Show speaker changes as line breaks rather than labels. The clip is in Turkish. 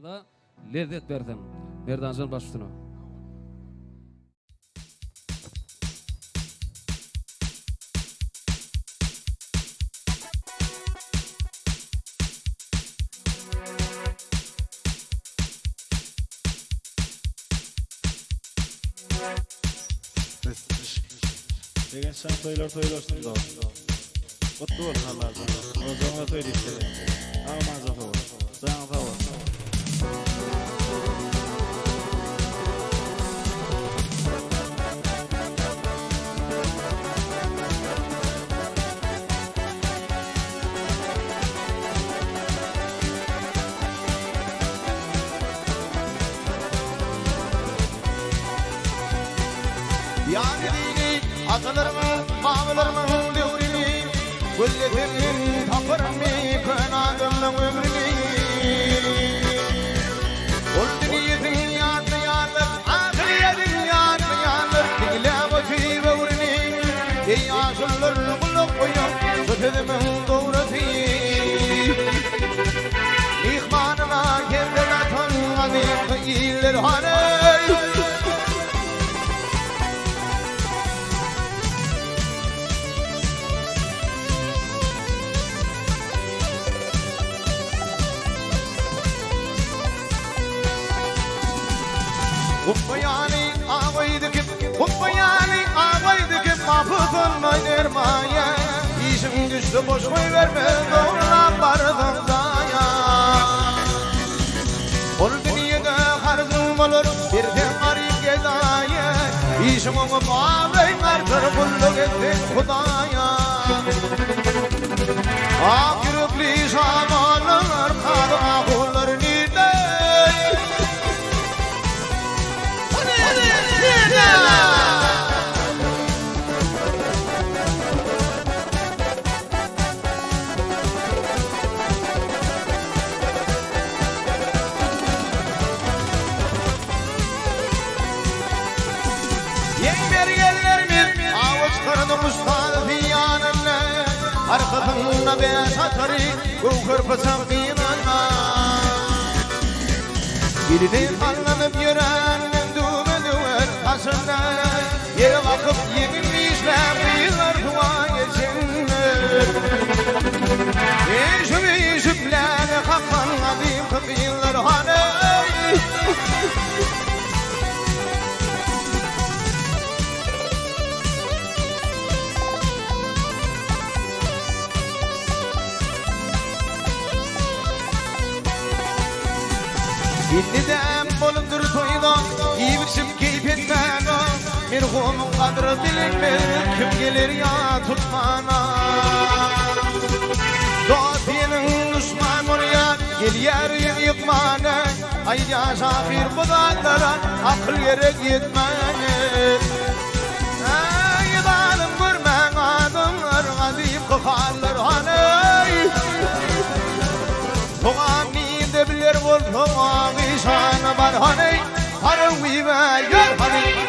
da lezzet verdim. Merdancan başüstüne.
Degen sen toylarsın da. Kutlu olsun Allah'ım. O zaman toy dikti. Aman zafer. Sana zafer.
Yani dini atalarımın, mağalarımın devrini Gülletin tapırını, könadımın ömrünü Ol dünyetin yandı yandı, ahiriyetin yandı yandı Digle bakı ömrünü Ey aşırlar kulluk koyun, sütedimin doğrası İhmanına kendine tanımadık iyiler haney Ummayani ağaydık mahfuzun oynarmaya İşim düştü boş koy verme doğruna vardım daya Ol dünyada harzım olur bir de garip gedaya İşim onu bağlayın artır kulluk ettin Hudaya Akırıklı şamanlar kadı ahullar nidey Arkasında beş atarı Kukur pısam kıyınana Birinin anlanıp yüreğinin düğme düğer Taşında yere bakıp yenilmişler Kıyılar dua geçinler Eşüp eşüpler Kakman adım kıyılar haney İllidem bolundur toyda İyivişip keyif etmena Merhumun kadrı bilinmez Kim gelir ya tutmana Doğatinin düşman oraya Gel yerin yıkmana Ayda şafir budaklara Akıl yere gitmana Ey dalım görmen adımlar Azim kıkallar haney Toğam bilir bol toğam işan var haney Harun vive gel haney